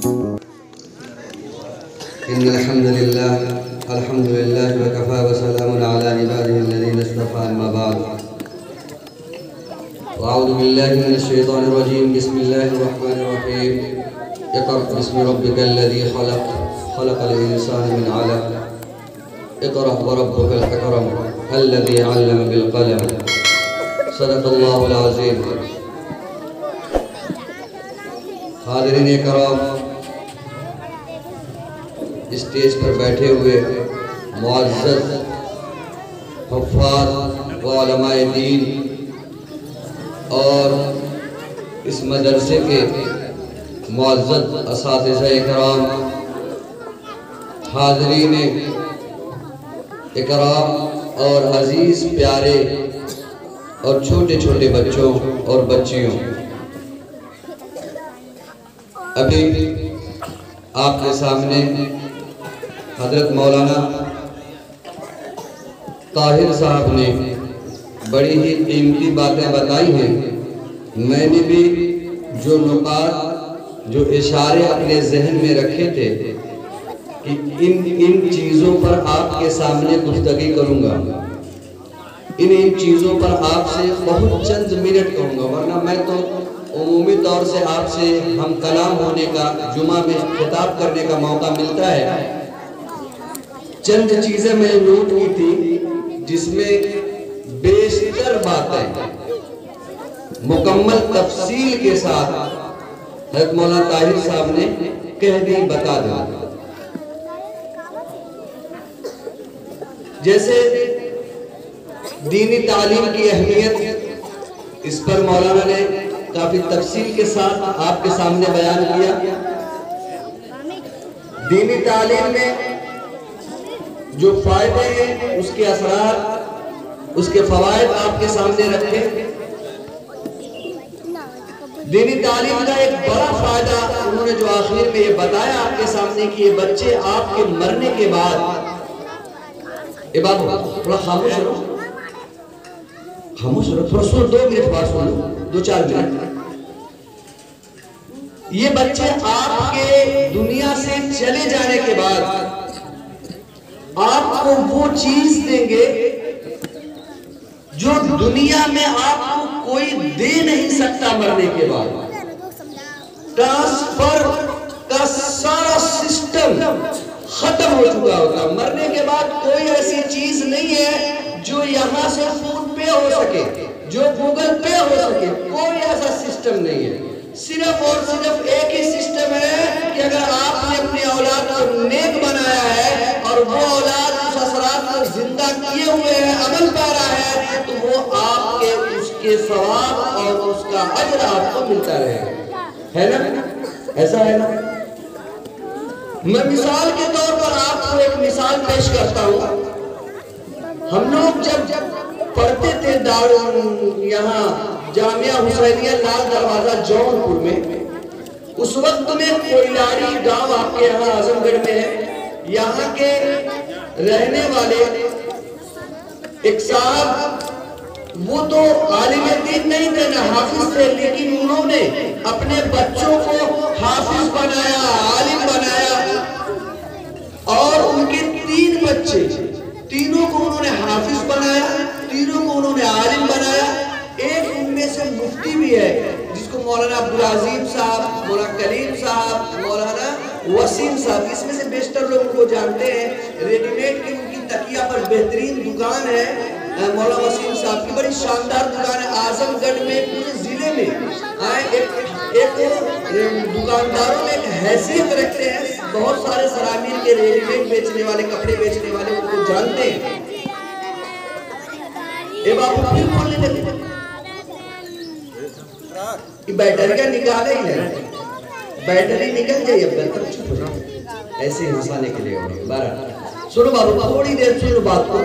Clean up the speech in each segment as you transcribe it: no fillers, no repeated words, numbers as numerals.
إن الحمد لله وكفى وسلام على عباده الذين اصطفى أما بعد وأعوذ بالله من الشيطان الرجيم بسم الله الرحمن الرحيم اقرأ باسم ربك الذي خلق الإنسان من علق اقرأ وربك الأكرم الذي علم بالقلم صدق الله العظيم. حاضرین کرام، اسٹیج پر بیٹھے ہوئے معزز حفاظ و علماء دین اور اس مدرسے کے معزز اساتذہ کرام، حاضرین اکرام اور عزیز پیارے اور چھوٹے چھوٹے بچوں اور بچیوں، ابھی آپ کے سامنے حضرت مولانا طاہر صاحب نے بڑی ہی قیمتی باتیں بتائی ہیں. میں نے بھی جو نکات، جو اشارے اپنے ذہن میں رکھے تھے کہ ان چیزوں پر آپ کے سامنے گفتگو کروں گا، ان چیزوں پر آپ سے بہت چند منٹ کہوں گا، ورنہ میں تو عمومی طور سے آپ سے ہم کلام ہونے کا، جمعہ میں خطاب کرنے کا موقع ملتا ہے. چند چیزیں میں نوٹ کی تھی جس میں بیشتر باتیں مکمل تفصیل کے ساتھ حضرت مولانا طاہر صاحب نے کہہ دی، بتا دیا. جیسے دینی تعلیم کی اہمیت، اس پر مولانا نے کافی تفصیل کے ساتھ آپ کے سامنے بیان کیا. دینی تعلیم میں جو فائدے ہیں، اس کے اثرات، اس کے فوائد آپ کے سامنے رکھے. دینی تعلیم کا ایک بڑا فائدہ انہوں نے جو آخر میں یہ بتایا آپ کے سامنے کہ یہ بچے آپ کے مرنے کے بعد، بابو تھوڑا خاموش رہو، تھوڑا سنو، 2 منٹ بعد سنو، 2-4 منٹ. یہ بچے آپ کے دنیا سے چلے جانے کے بعد آپ کو وہ چیز دیں گے جو دنیا میں آپ کو کوئی دے نہیں سکتا. مرنے کے بعد ٹرانسفر کا سارا سسٹم ختم ہو چکا ہوتا. مرنے کے بعد کوئی ایسی چیز نہیں ہے جو یہاں سے فون پے ہو سکے، جو گوگل پے ہو سکے، کوئی ایسا سسٹم نہیں ہے. صرف اور صرف ایک ہی سسٹم ہے کہ اگر آپ نے اپنی اولاد کو نیک بنایا ہے اور وہ اولاد اس اثرات کو زندہ کیے ہوئے ہے، عمل پا رہا ہے، تو وہ آپ کے اس کے ثواب اور اس کا اجر آپ کو ملتا رہے. ہے نا؟ ایسا ہے نا؟ میں مثال کے طور پر آپ کو ایک مثال پیش کرتا ہوں. ہم لوگ جب پڑھتے تھے یہاں جامعہ حسینیہ لال دروازہ جون پور میں، اس وقت میں کوئلاری گاؤں آپ کے یہاں اعظم گڑھ میں ہے. یہاں کے رہنے والے ایک صاحب، وہ تو عالم دین نہیں تھے، نہ حافظ تھے، لیکن انہوں نے اپنے بچوں کو حافظ بنایا، عالم بنایا. اور ان کے 3 بچے، تینوں کو انہوں نے حافظ بنایا، تینوں کو انہوں نے عالم بنایا. ایک ان میں سے مفتی بھی ہے جس کو مولانا عبدالعظیم صاحب، مولانا کلیم صاحب، مولانا وسیم صاحب، اس میں سے بیشتر لوگ ان کو جانتے ہیں. ریڈی میڈ کی ان کی تکیہ پر بہترین دکان ہے. مولانا وسیم صاحب کی بڑی شاندار دکان ہے اعظم گڑھ میں، پورے ضلع میں. ایک دکانداروں میں ایک حیثیت رکھتے ہیں. بہت سارے سرامین کے ریڈی میڈ بیچنے والے، کپڑے بیچنے والے ان کو جانتے ہیں. بابو پھر بولنے لگے، بیٹریاں نکالے ہی نہیں، بیٹری نکل جائے اب تک چھپ ہو جائے. ایسے ہنسانے کے لیے ہونے. بارہ سنو بابو، تھوڑی دیر سنو بات کو.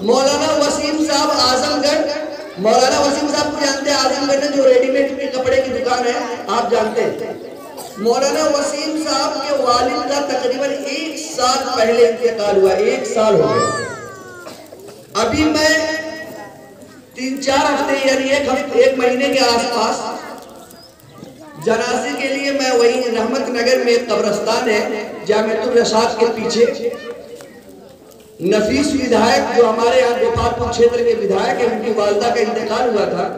مولانا وسیم صاحب اعظم گڑھ، مولانا وسیم صاحب کو جانتے ہیں؟ اعظم گڑھ میں جو ریڈی میڈ کے کپڑے کی دکان ہے آپ جانتے ہیں. مولانا وسیم صاحب کے والد کا تقریباً 1 سال پہلے انتقال ہوا. 1 سال ہو گیا. ابھی میں 3-4 ہفتے یعنی ایک مہینے کے آس پاس جنازے کے لیے میں وہیں رحمت نگر میں ایک قبرستان ہے جامعۃ الرشاد کے پیچھے، نفیس ودھائک جو ہمارے یہاں گوپالپور چھیتر کے ودھائک ہیں، ان کی والدہ کا انتقال ہوا تھا.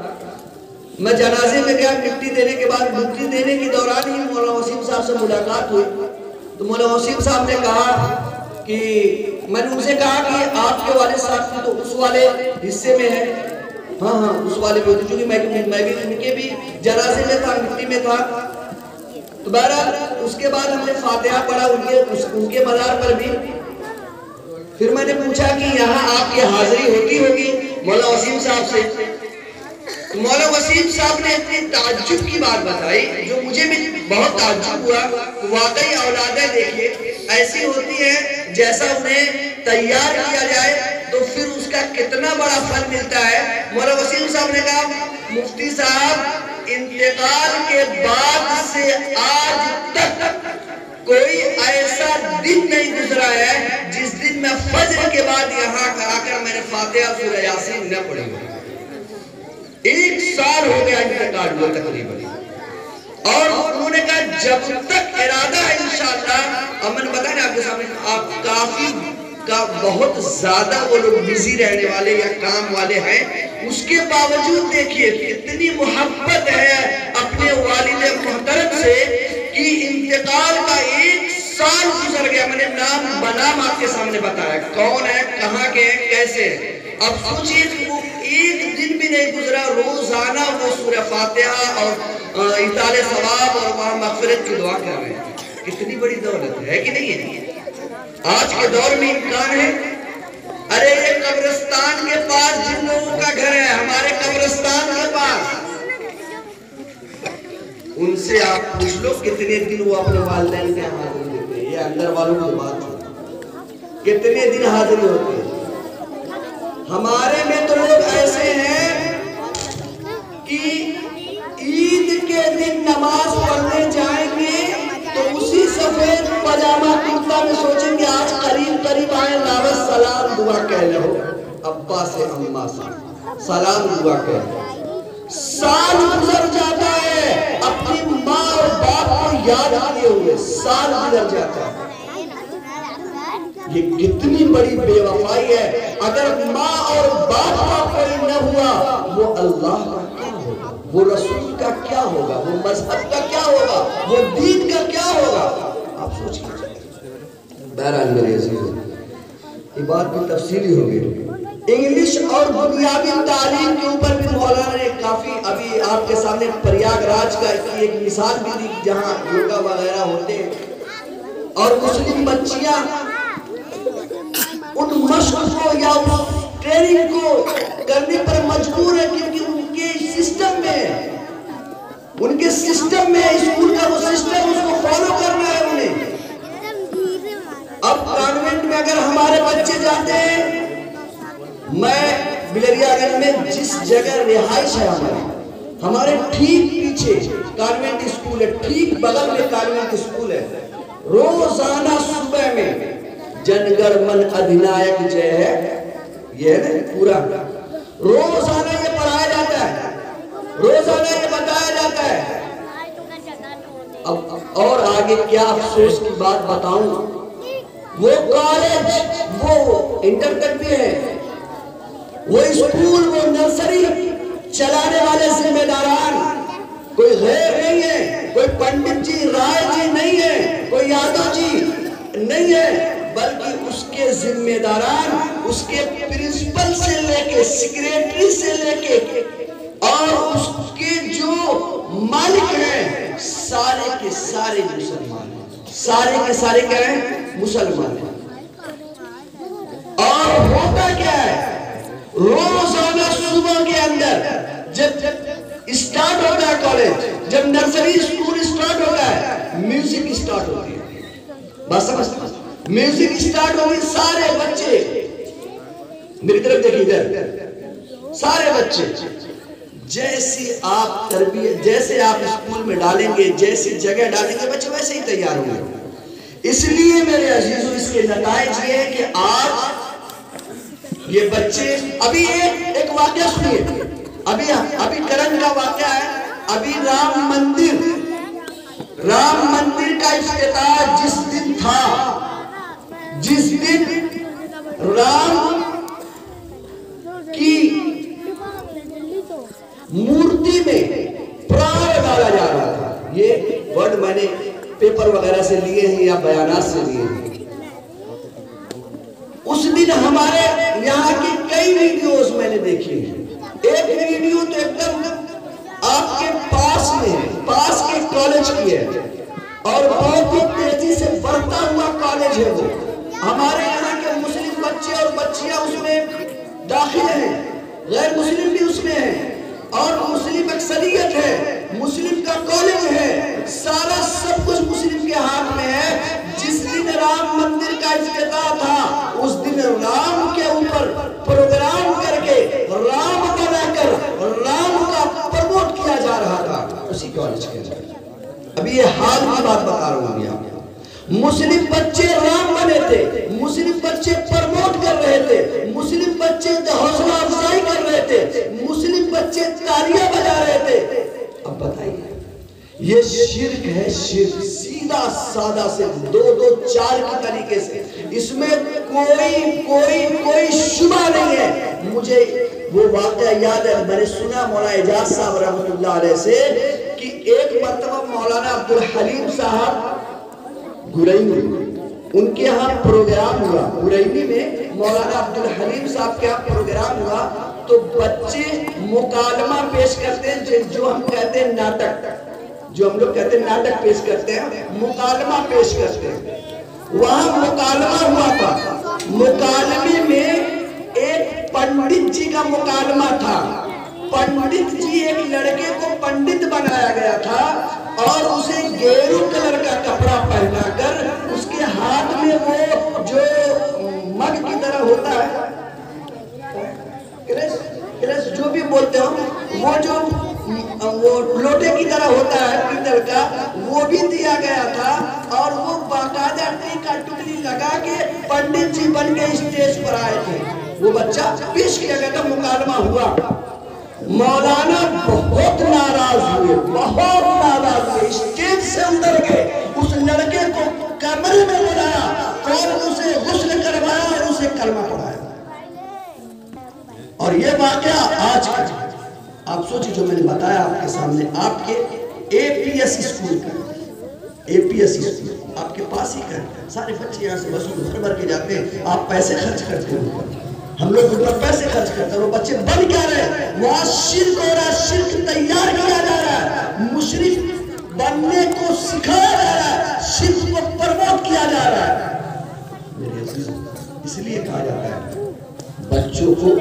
میں جنازے میں گیا، مٹی دینے کے بعد مٹی دینے کے دوران ہی مولانا وسیم صاحب سے ملاقات ہوئی. تو مولانا وسیم صاحب نے کہا کہ میں نے ان سے کہا کہ آپ کے والد صاحب کی تو اس والے حصے میں ہے. ہاں اس والے میں، چونکہ میں بھی ان کے بھی جنازے میں تھا، مٹی میں تھا. تو بہرحال اس کے بعد ہم نے فاتحہ پڑھا ان کے مزار پر بھی. پھر میں نے پوچھا کہ یہاں آپ کی حاضری ہوتی ہوگی مولانا وسیم صاحب سے. مولانا وسیم صاحب نے اتنی تعجب کی بات بتائی جو مجھے بھی بہت تعجب ہوا. واقعی اولادیں دیکھیے ایسی ہوتی ہیں، جیسا انہیں تیار کیا جائے تو پھر اس کا کتنا بڑا پھل ملتا ہے. مولانا وسیم صاحب نے کہا مفتی صاحب انتقال کے بعد سے آج تک کوئی ایسا دن نہیں گزرا ہے جس دن میں فجر کے بعد یہاں آ کر میں نے فاتحہ سورہ یاسین نہ پڑھی. 1 سال ہو گیا انتقال ہوا تقریباً. اور انہوں نے کہا جب تک ارادہ ہے انشاءاللہ. اب میں نے بتایا نا آپ کے سامنے، آپ کافی بہت زیادہ وہ لوگ بزی رہنے والے یا کام والے ہیں، اس کے باوجود دیکھیے کتنی محبت ہے اپنے والد محترم سے کہ انتقال کا 1 سال گزر گیا. میں نے نام بنام آپ کے سامنے بتایا کون ہے، کہاں کے ہیں، کیسے ہیں. اب سوچئے کہ وہ 1 دن بھی نہیں گزرا، روزانہ وہ سورہ فاتحہ اور اطال ثواب اور وہاں مغفرت کی دعا کر رہے ہیں. کتنی بڑی دولت ہے کہ نہیں ہے؟ آج کے دور میں امکان ہے. ارے یہ قبرستان کے پاس جن لوگوں کا گھر ہے، ہمارے قبرستان کے پاس، ان سے آپ پوچھ لو کتنے دن وہ اپنے والدین کے حاضری دیتے ہیں. یہ اندر والوں کی بات ہے، کتنے دن حاضری ہوتے ہیں. ہمارے میں تو لوگ ایسے ہیں کہ عید کے دن نماز پڑھنے جائیں گے تو اسی سفید پجامہ کرتا میں سوچیں گے آج قریب آئے لاوت سلام دعا کہہ لو ابا سے اماں سے سلام دعا کہہ لو. سال گزر جاتا ہے اپنی ماں اور باپ کو یاد کیے ہوئے، سال گزر جاتا ہے. یہ کتنی بڑی بے وفائی ہے. اگر ماں اور باپ کا کوئی نہ ہوا، وہ اللہ کا کیا ہوگا، وہ رسول کا کیا ہوگا، وہ مذہب کا کیا ہوگا، وہ دین کا کیا ہوگا. آپ سوچیں. بہرحال میرے عزیزوں، یہ بات بھی تفصیلی ہوگی. انگلش اور بنیادی تعلیم کے اوپر بھی مولانا نے کافی، ابھی آپ کے سامنے پریاگ راج کا ایک مثال بھی دی جہاں یوگا وغیرہ ہوتے ہیں. اور مسلم بچیاں ان مشق کو یا اس ٹریننگ کو کرنے پر مجبور ہے کیونکہ ان کے سسٹم میں اسکول کا وہ سسٹم اس کو فالو کرنا ہے انہیں. اب کانوینٹ میں اگر ہمارے بچے جاتے ہیں، میں بلریا گنج میں جس جگہ رہائش ہے ہمارے ٹھیک پیچھے کانوینٹ اسکول ہے، ٹھیک بغل میں کانوینٹ اسکول ہے. روزانہ صبح میں جنگر من ادھنائک جے ہے، یہ ہے نا پورا، روزانہ یہ پڑھایا جاتا ہے، روزانہ یہ بتایا جاتا ہے. اور آگے کیا افسوس کی بات بتاؤں، وہ کالج، وہ انٹر تک بھی ہے، وہ اسکول، وہ نرسری چلانے والے ذمہ داران کوئی غیر نہیں ہے، کوئی پنڈت جی رائے جی نہیں ہے، کوئی یادو جی نہیں ہے، بلکہ اس کے ذمہ داران، اس کے پرنسپل سے لے کے سیکریٹری سے لے کے اور اس کے جو مالک ہیں، سارے کے سارے مسلمان ہیں، سارے کے سارے کیا ہیں؟ مسلمان ہیں. اور ہوتا کیا ہے، روزانہ صبح کے اندر جب اسٹارٹ ہوتا ہے کالج، جب نرسری اسکول اسٹارٹ ہوتا ہے، میوزک اسٹارٹ ہوتی ہے. بس سمجھتے ہیں، میوزک اسٹارٹ ہوگی، سارے بچے میری طرف دیکھیں ادھر، سارے بچے جیسی آپ تربیت، جیسے آپ اسکول میں ڈالیں گے، جیسی جگہ ڈالیں گے، بچے ویسے ہی تیار ہوں گے. اس لیے میرے عزیزوں اس کے نتائج یہ ہے کہ آج یہ بچے، ابھی ایک واقعہ سنیے، ابھی کرن کا واقعہ ہے. ابھی رام مندر رام مندر کا افتتاح جس دن تھا، جس دن رام کی مورتی میں پران ڈالا جا رہا تھا، یہ ورڈ میں نے پیپر وغیرہ سے لیے ہیں یا بیانات سے لیے ہیں، اس دن ہمارے یہاں کی کئی ویڈیوز میں نے دیکھی ہیں۔ ایک ویڈیو تو ایک دم آپ کے پاس میں ہے، پاس کے کالج کی ہے، اور بہت ہی تیزی سے بڑھتا ہوا کالج ہے وہ۔ ہمارے یہاں کے مسلم بچے اور بچیاں اس میں داخل ہیں، غیر مسلم بھی اس میں ہیں، اور مسلم اکثریت ہے، مسلم کا کالج ہے، سارا سب کچھ مسلم کے ہاتھ میں ہے۔ جس دن رام مندر کا افتتاح تھا، اس دن رام کے اوپر پروگرام کر کے رام بنا کر رام کا پروموٹ کیا جا رہا تھا اسی کالج کے اندر۔ ابھی یہ حال کی بات بتا رہا ہوں آپ، مسلم بچے رام بنے تھے، مسلم بچے پروموٹ کر رہے تھے، مسلم بچے حوصلہ افزائی کر رہے تھے، مسلم بچے تالیاں بجا رہے تھے۔ اب بتائیے، یہ شرک ہے، شرک سیدھا سادہ سے 2 2 4 کی طریقے سے، اس میں کوئی شبہ نہیں ہے۔ مجھے وہ واقعہ یاد ہے، میں نے سنا مولانا اعجاز صاحب رحمۃ اللہ علیہ سے کہ ایک مرتبہ مولانا عبدالحلیم صاحب گرینی، ان کے ہاں پروگرام ہوا، گرینی میں مولانا عبدالحلیم صاحب کے ہاں پروگرام ہوا، تو بچے مکالمہ پیش کرتے ہیں، جو ہم کہتے ہیں ناٹک، جو ہم لوگ کہتے ہیں ناٹک پیش کرتے ہیں، مکالمہ پیش کرتے ہیں۔ وہاں مکالمہ ہوا تھا، مکالمے میں ایک پنڈت جی کا مکالمہ تھا۔ پنڈت جی ایک لڑکے کو پنڈت بنایا گیا تھا اور اسے گیرو کلر کا کپڑا پہنا کر اس کے ہاتھ میں وہ جو مگ کی طرح ہوتا ہے، گلاس جو بھی بولتے ہو، وہ جو لوٹے کی طرح ہوتا ہے پیتل کا، وہ بھی دیا گیا تھا، اور وہ باقاعدہ ٹیکا ٹکلی لگا کے پنڈت جی بن کے اسٹیج پر آئے تھے۔ وہ بچہ پیش کیا گیا تھا، مکالمہ ہوا۔ مولانا بہت ناراض ہوئے، بہت ناراض ہوئے، اسٹیج سے اتر گئے، اس لڑکے کو کمرے میں بلایا اور اسے غسل کروایا اور اسے کلمہ پڑھایا۔ اور یہ واقعہ آج کا، آپ سوچیں جو میں نے بتایا آپ کے سامنے، آپ کے اے پی ایس اسکول کا، اے پی ایس اسکول آپ کے پاس ہی کا، سارے بچے یہاں سے وصول بھر کے جاتے ہیں، آپ پیسے خرچ کرتے ہو، ہم لوگ ان پر پیسے خرچ کرتے ہیں، وہ بچے بن کیا رہے، وہاں شرک ہو رہا ہے، شرک تیار کیا جا رہا ہے، مشرک بننے کو سکھایا جا رہا ہے، شرک کو پروموٹ کیا جا رہا ہے۔ میرے عزیز، اس لیے کہا جاتا ہے بچوں کو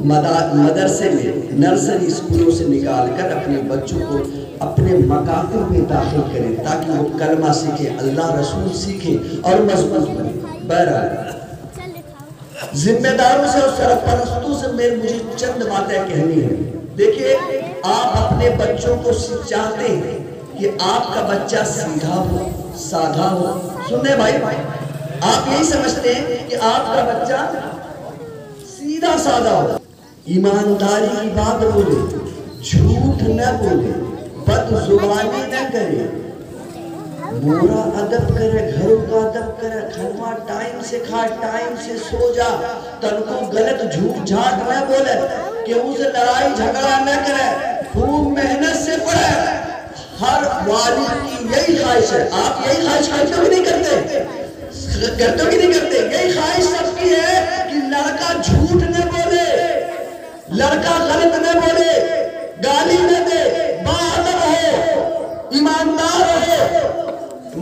مدرسے میں، نرسری اسکولوں سے نکال کر اپنے بچوں کو اپنے مکاتب میں داخل کریں تاکہ وہ کلمہ سیکھیں، اللہ رسول سیکھیں اور مضبوط بنیں۔ بہرحال ذمہ داروں سے اور سرپرستوں سے مجھے چند باتیں کہنی ہیں۔ دیکھیے، آپ اپنے بچوں کو چاہتے ہیں کہ آپ کا بچہ سیدھا ہو، سادھا ہو، سنیں بھائی، آپ یہی سمجھتے ہیں کہ آپ کا بچہ سیدھا سادہ ہو، ایمانداری کی بات بولے، جھوٹ نہ بولے، بد زبانی نہ کرے، مورا ادب کرے، گھروں کا ادب کرے، کھانا ٹائم سے کھا، ٹائم سے سو جا، تن کو غلط جھوٹ جھاٹ نہ بولے، کہ اسے لڑائی جھگڑا نہ کرے، خوب محنت سے پڑھے۔ ہر والد کی یہی خواہش ہے، آپ یہی خواہش کرتے ہو کہ نہیں کرتے؟ کرتے ہو کہ نہیں کرتے؟ یہی خواہش سب کی ہے کہ لڑکا جھوٹ نہ بولے، لڑکا غلط نہ بولے، گالی نہ دے، باادب ہو، ایماندار ہو۔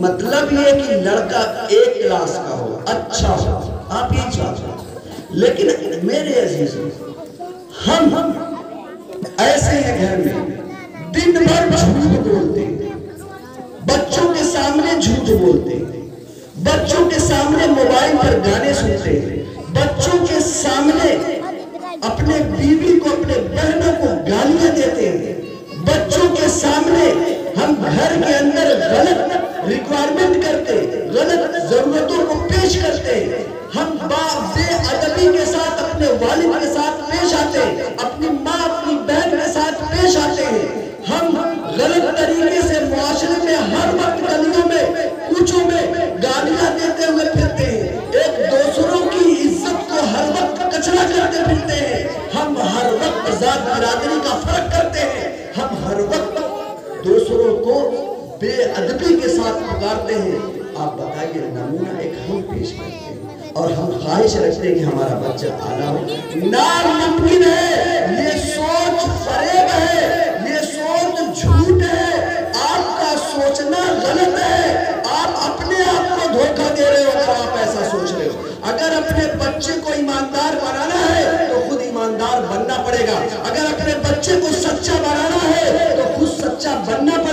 مطلب یہ کہ لڑکا ایک کلاس کا ہو، اچھا ہو، آپ یہ چاہتے ہیں۔ لیکن میرے عزیز، ہم ایسے ہیں گھر میں دن بھر جھوٹ بولتے ہیں، بچوں کے سامنے جھوٹ بولتے ہیں، بچوں کے سامنے موبائل پر گانے سنتے ہیں، بچوں کے سامنے اپنے بیوی کو، اپنے بہنوں کو گالیاں دیتے ہیں، بچوں کے سامنے ہم گھر کے اندر غلط ریکوائرمنٹ کرتے، غلط ضرورتوں کو پیش کرتے، ہم بے ادبی کے ساتھ اپنے والد کے ساتھ پیش آتے، اپنی ماں اپنی بہن کے ساتھ پیش آتے ہیں، ہم غلط طریقے سے معاشرے میں ہر وقت برادری کا فرق کرتے ہیں. ہم ہر وقت دوسروں کو بے ادبی کے ساتھ پکارتے ہیں. آپ بتائیے نمونہ ایک ہم پیش کرتے ہیں اور ہم خواہش رکھتے ہیں کہ ہمارا بچہ اعلیٰ ہو. ناممکن ہے. یہ سوچ فریب ہے, یہ سوچ جھوٹ ہے. آپ کا سوچنا غلط ہے. آپ اپنے آپ کو دھوکہ دے رہے ہو اگر آپ ایسا سوچ رہے ہو. اگر اپنے بچے کو ایماندار بنانا ہے تو خود ایماندار بننا پڑے گا. اگر اپنے بچے کو سچا بنانا ہے تو خود سچا بننا پڑے گا.